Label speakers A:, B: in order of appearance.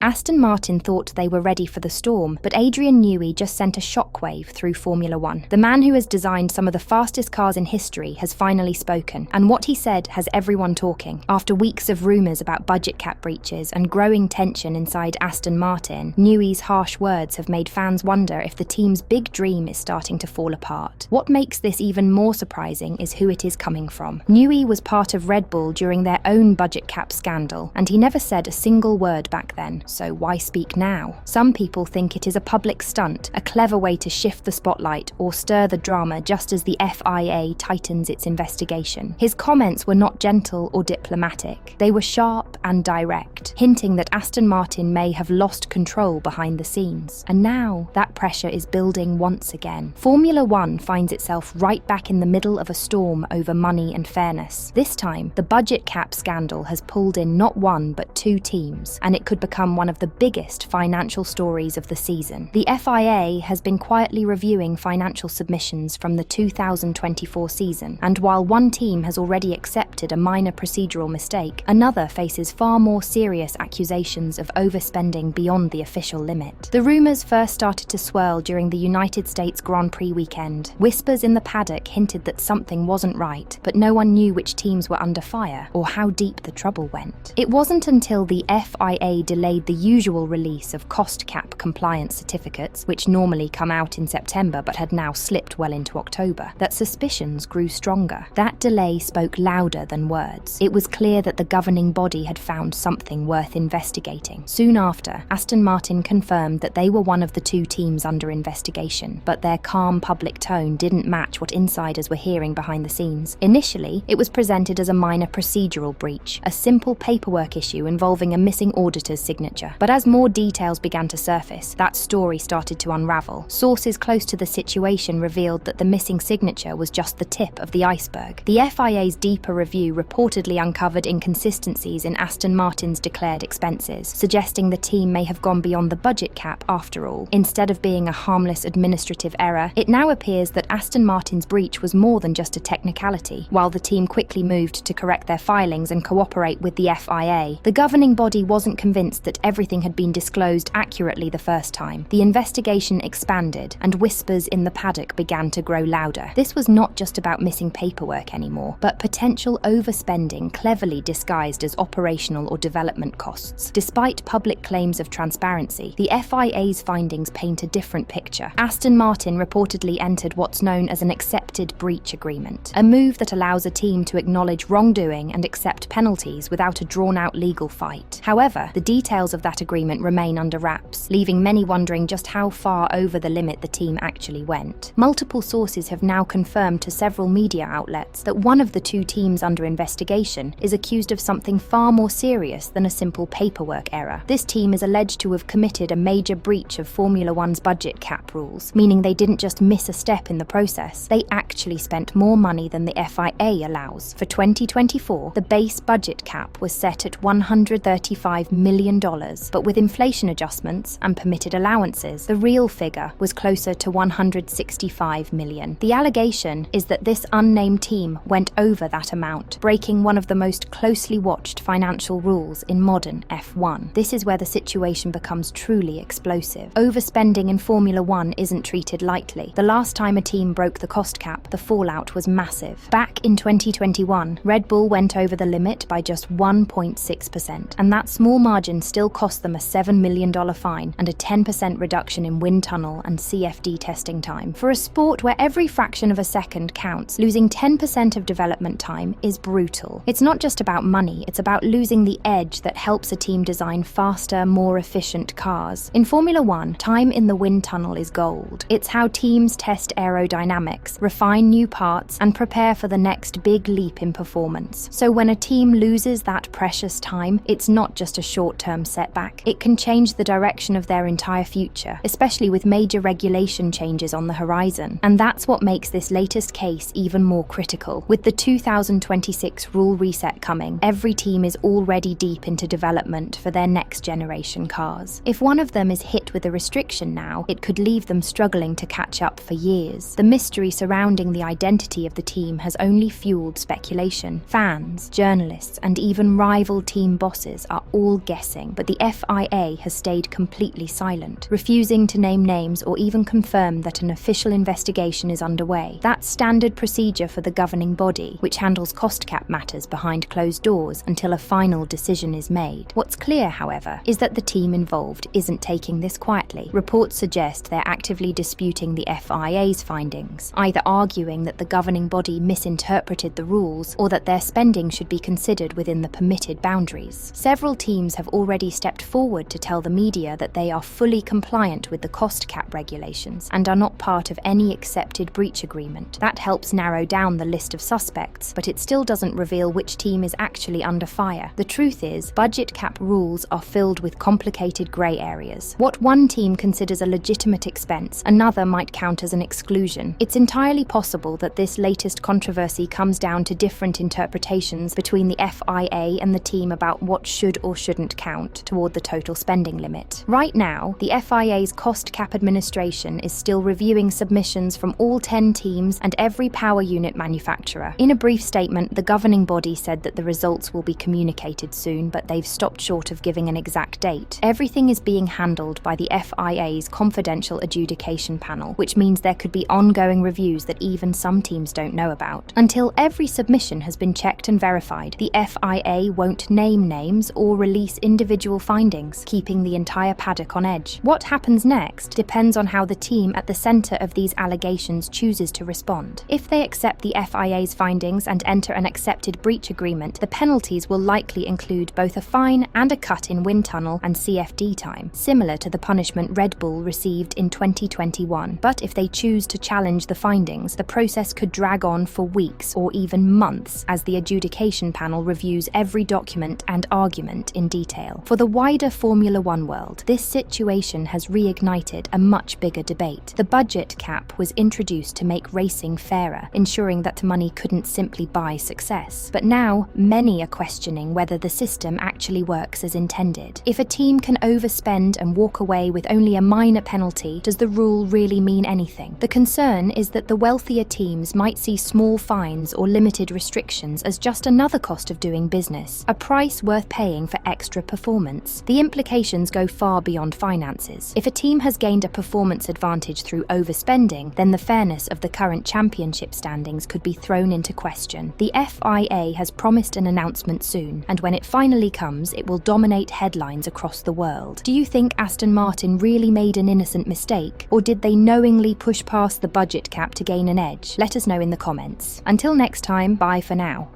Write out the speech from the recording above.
A: Aston Martin thought they were ready for the storm, but Adrian Newey just sent a shockwave through Formula One. The man who has designed some of the fastest cars in history has finally spoken, and what he said has everyone talking. After weeks of rumours about budget cap breaches and growing tension inside Aston Martin, Newey's harsh words have made fans wonder if the team's big dream is starting to fall apart. What makes this even more surprising is who it is coming from. Newey was part of Red Bull during their own budget cap scandal, and he never said a single word back then. So why speak now? Some people think it is a public stunt, a clever way to shift the spotlight or stir the drama just as the FIA tightens its investigation. His comments were not gentle or diplomatic. They were sharp and direct, hinting that Aston Martin may have lost control behind the scenes. And now that pressure is building once again. Formula One finds itself right back in the middle of a storm over money and fairness. This time, the budget cap scandal has pulled in not one but two teams, and it could become one of the biggest financial stories of the season. The FIA has been quietly reviewing financial submissions from the 2024 season, and while one team has already accepted a minor procedural mistake, another faces far more serious accusations of overspending beyond the official limit. The rumours first started to swirl during the United States Grand Prix weekend. Whispers in the paddock hinted that something wasn't right, but no one knew which teams were under fire or how deep the trouble went. It wasn't until the FIA delayed the usual release of cost cap compliance certificates, which normally come out in September but had now slipped well into October, that suspicions grew stronger. That delay spoke louder than words. It was clear that the governing body had found something worth investigating. Soon after, Aston Martin confirmed that they were one of the two teams under investigation, but their calm public tone didn't match what insiders were hearing behind the scenes. Initially, it was presented as a minor procedural breach, a simple paperwork issue involving a missing auditor's signature. But as more details began to surface, that story started to unravel. Sources close to the situation revealed that the missing signature was just the tip of the iceberg. The FIA's deeper review reportedly uncovered inconsistencies in Aston Martin's declared expenses, suggesting the team may have gone beyond the budget cap after all. Instead of being a harmless administrative error, it now appears that Aston Martin's breach was more than just a technicality. While the team quickly moved to correct their filings and cooperate with the FIA, the governing body wasn't convinced that everything had been disclosed accurately the first time. The investigation expanded, and whispers in the paddock began to grow louder. This was not just about missing paperwork anymore, but potential overspending cleverly disguised as operational or development costs. Despite public claims of transparency, the FIA's findings paint a different picture. Aston Martin reportedly entered what's known as an accepted breach agreement, a move that allows a team to acknowledge wrongdoing and accept penalties without a drawn-out legal fight. However, the details of that agreement remain under wraps, leaving many wondering just how far over the limit the team actually went. Multiple sources have now confirmed to several media outlets that one of the two teams under investigation is accused of something far more serious than a simple paperwork error. This team is alleged to have committed a major breach of Formula One's budget cap rules, meaning they didn't just miss a step in the process, they actually spent more money than the FIA allows. For 2024, the base budget cap was set at $135 million, but with inflation adjustments and permitted allowances, the real figure was closer to $165 million. The allegation is that this unnamed team went over that amount, breaking one of the most closely watched financial rules in modern F1. This is where the situation becomes truly explosive. Overspending in Formula One isn't treated lightly. The last time a team broke the cost cap, the fallout was massive. Back in 2021, Red Bull went over the limit by just 1.6%, and that small margin still cost them a $7 million fine and a 10% reduction in wind tunnel and CFD testing time. For a sport where every fraction of a second counts, losing 10% of development time is brutal. It's not just about money, it's about losing the edge that helps a team design faster, more efficient cars. In Formula One, time in the wind tunnel is gold. It's how teams test aerodynamics, refine new parts, and prepare for the next big leap in performance. So when a team loses that precious time, it's not just a short-term setback. It can change the direction of their entire future, especially with major regulation changes on the horizon. And that's what makes this latest case even more critical. With the 2026 rule reset coming, every team is already deep into development for their next generation cars. If one of them is hit with a restriction now, it could leave them struggling to catch up for years. The mystery surrounding the identity of the team has only fueled speculation. Fans, journalists, and even rival team bosses are all guessing, but the FIA has stayed completely silent, refusing to name names or even confirm that an official investigation is underway. That's standard procedure for the governing body, which handles cost cap matters behind closed doors until a final decision is made. What's clear, however, is that the team involved isn't taking this quietly. Reports suggest they're actively disputing the FIA's findings, either arguing that the governing body misinterpreted the rules or that their spending should be considered within the permitted boundaries. Several teams have already stepped forward to tell the media that they are fully compliant with the cost cap regulations and are not part of any accepted breach agreement. That helps narrow down the list of suspects, but it still doesn't reveal which team is actually under fire. The truth is, budget cap rules are filled with complicated grey areas. What one team considers a legitimate expense, another might count as an exclusion. It's entirely possible that this latest controversy comes down to different interpretations between the FIA and the team about what should or shouldn't count toward the total spending limit. Right now, the FIA's cost cap administration is still reviewing submissions from all 10 teams and every power unit manufacturer. In a brief statement, the governing body said that the results will be communicated soon, but they've stopped short of giving an exact date. Everything is being handled by the FIA's confidential adjudication panel, which means there could be ongoing reviews that even some teams don't know about. Until every submission has been checked and verified, the FIA won't name names or release individual findings, keeping the entire paddock on edge. What happens next depends on how the team at the centre of these allegations chooses to respond. If they accept the FIA's findings and enter an accepted breach agreement, the penalties will likely include both a fine and a cut in wind tunnel and CFD time, similar to the punishment Red Bull received in 2021. But if they choose to challenge the findings, the process could drag on for weeks or even months as the adjudication panel reviews every document and argument in detail. For the wider Formula One world, this situation has reignited a much bigger debate. The budget cap was introduced to make racing fairer, ensuring that money couldn't simply buy success. But now, many are questioning whether the system actually works as intended. If a team can overspend and walk away with only a minor penalty, does the rule really mean anything? The concern is that the wealthier teams might see small fines or limited restrictions as just another cost of doing business, a price worth paying for extra performance. The implications go far beyond finances. If a team has gained a performance advantage through overspending, then the fairness of the current championship standings could be thrown into question. The FIA has promised an announcement soon, and when it finally comes, it will dominate headlines across the world. Do you think Aston Martin really made an innocent mistake, or did they knowingly push past the budget cap to gain an edge? Let us know in the comments. Until next time, bye for now.